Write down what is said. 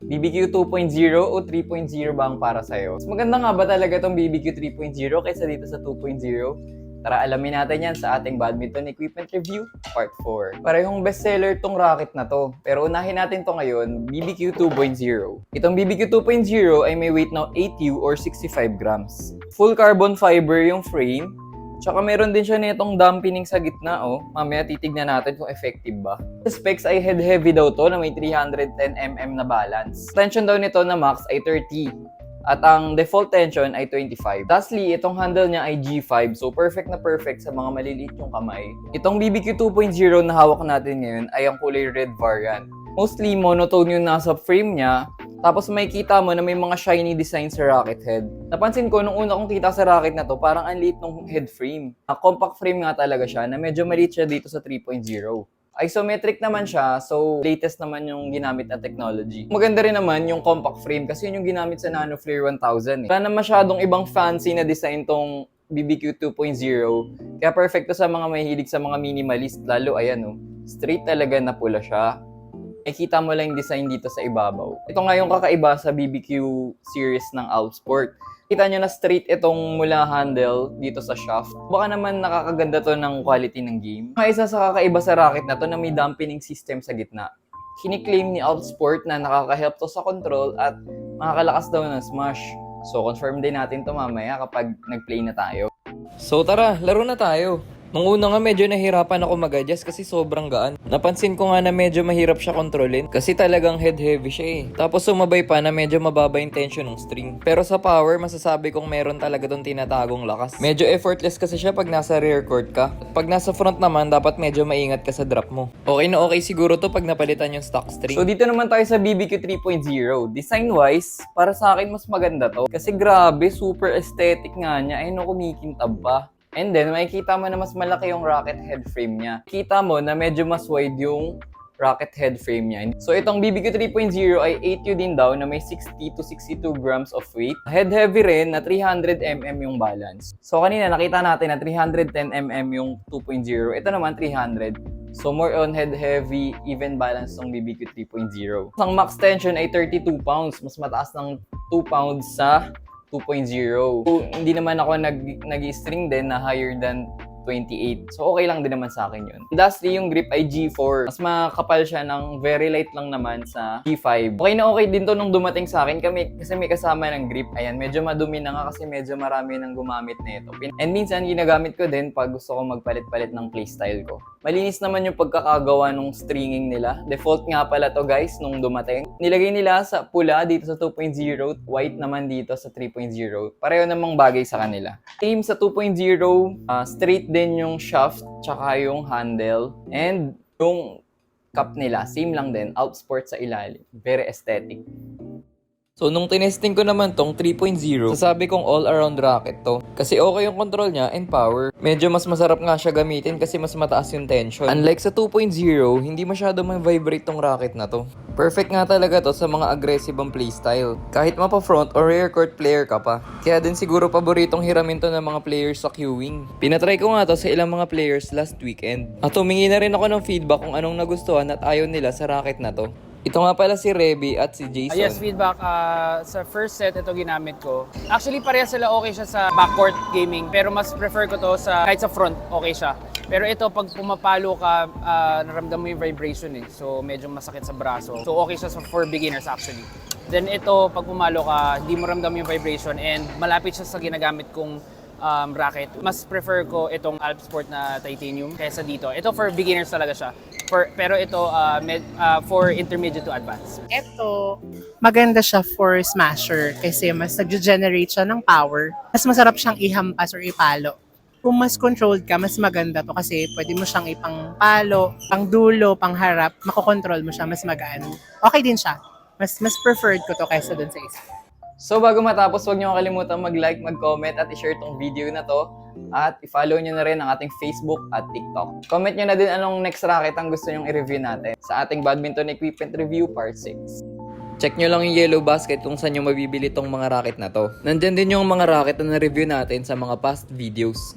BBQ 2.0 o 3.0 ba ang para sa'yo? Mas maganda nga ba talaga itong BBQ 3.0 kaysa dito sa 2.0? Tara, alamin natin yan sa ating badminton equipment review, part 4. Parehong bestseller tong racket na to. Pero unahin natin to ngayon, BBQ 2.0. Itong BBQ 2.0 ay may weight na 8U or 65 grams. Full carbon fiber yung frame. Tsaka meron din siya nitong dampening sa gitna, oh. Mamaya titignan natin kung effective ba. Sa specs ay head-heavy daw to na may 310mm na balance. Tension daw nito na max ay 30. At ang default tension ay 25. Lastly, itong handle niya ay G5, so perfect na perfect sa mga maliliit yung kamay. Itong BBQ 2.0 na hawak natin ngayon ay ang kulay red variant. Mostly monotone yung nasa frame niya, tapos makikita mo na may mga shiny design sa racket head. Napansin ko nung una kong kita sa racket na to, parang ang liit ng head frame. Compact frame nga talaga siya na medyo maliit siya dito sa 3.0. Isometric naman siya, so latest naman yung ginamit na technology. Maganda rin naman yung compact frame kasi yun yung ginamit sa NanoFlare 1000 eh. Wala na masyadong ibang fancy na design tong BBQ 2.0, kaya perfecto sa mga mahilig sa mga minimalist, lalo ayan oh, straight talaga na pula siya. Kita mo lang yung design dito sa ibabaw. Ito nga yung kakaiba sa BBQ series ng Alpsport. Kita nyo na straight itong mula handle dito sa shaft. Baka naman nakakaganda to ng quality ng game. Isa sa kakaiba sa racket na to na may dampening system sa gitna. Kiniklaim ni Alpsport na nakaka-help to sa control at makakalakas daw ng smash. So confirm din natin to mamaya kapag nag-play na tayo. So tara, laro na tayo. Nung una nga medyo nahirapan ako mag-adjust kasi sobrang gaan. Napansin ko nga na medyo mahirap siya kontrolin kasi talagang head heavy siya eh. Tapos sumabay pa na medyo mababa yung tension ng string. Pero sa power, masasabi kong meron talaga doon tinatagong lakas. Medyo effortless kasi siya pag nasa rear court ka. Pag nasa front naman, dapat medyo maingat ka sa drop mo. Okay na okay siguro to pag napalitan yung stock string. So dito naman tayo sa BBQ 3.0. Design-wise, para sa akin mas maganda to. Kasi grabe, super aesthetic nga niya. Ay no, kumikintab pa. And then, makikita mo na mas malaki yung racket head frame niya. Kita mo na medyo mas wide yung racket head frame niya. So, itong BBQ 3.0 ay 8U din daw na may 60 to 62 grams of weight. Head heavy rin na 300mm yung balance. So, kanina nakita natin na 310mm yung 2.0. Ito naman 300. So, more on head heavy, even balance ng BBQ 3.0. Ang max tension ay 32 pounds. Mas mataas ng 2 pounds sa 2.0. So, hindi naman ako nag-string din na higher than 28. So, okay lang din naman sa akin yun. Lastly, yung grip ay G4. Mas makapal siya ng very light lang naman sa G5. Okay na okay din to nung dumating sa akin kasi may kasama ng grip. Ayan, medyo madumi na nga kasi medyo marami nang gumamit nito. And minsan, ginagamit ko din pag gusto ko magpalit-palit ng playstyle ko. Malinis naman yung pagkakagawa ng stringing nila. Default nga pala to guys nung dumating. Nilagay nila sa pula dito sa 2.0, white naman dito sa 3.0. Pareho namang bagay sa kanila. Same sa 2.0, straight din yung shaft tsaka yung handle. And yung cup nila, same lang din. Alpsport sa ilalim. Very aesthetic. So, nung tinesting ko naman tong 3.0, sasabi kong all-around racket to. Kasi okay yung control niya and power. Medyo mas masarap nga siya gamitin kasi mas mataas yung tension. Unlike sa 2.0, hindi masyado ma-vibrate tong racket na to. Perfect nga talaga to sa mga aggressive ang playstyle. Kahit mapa-front or rear court player ka pa. Kaya din siguro paboritong hiramin to ng mga players sa queuing. Pinatry ko nga to sa ilang mga players last weekend. At humingi na rin ako ng feedback kung anong nagustuhan at ayaw nila sa racket na to. Ito nga pala si Reby at si Jason. Yes, feedback. Sa first set, ito ginamit ko. Actually, parehas sila okay siya sa backcourt gaming. Pero mas prefer ko to sa kahit sa front, okay siya. Pero ito, pag pumapalo ka, naramdam mo yung vibration eh. So, medyo masakit sa braso. So, okay siya for beginners actually. Then ito, pag pumalo ka, hindi mo ramdam yung vibration and malapit siya sa ginagamit kong racket. Mas prefer ko itong Alpsport na titanium kaysa dito. Ito for beginners talaga siya. Pero ito for intermediate to advanced. Ito, maganda siya for smasher kasi mas nag-generate siya ng power. Mas masarap siyang ihampas or ipalo. Kung mas controlled ka, mas maganda to kasi pwede mo siyang ipang-palo, pang-dulo, pang-harap, makokontrol mo siya, mas magaan. Okay din siya. Mas preferred ko to kaysa dun sa isa. So bago matapos, huwag niyo kalimutan mag-like, mag-comment at i-share tong video na to. At i-follow niyo na rin ang ating Facebook at TikTok. Comment niyo na din anong next racket ang gusto nyong i-review natin sa ating badminton equipment review part 6. Check nyo lang yung yellow basket kung saan nyo mabibili tong mga racket na to. Nandyan din yung mga racket na na-review natin sa mga past videos.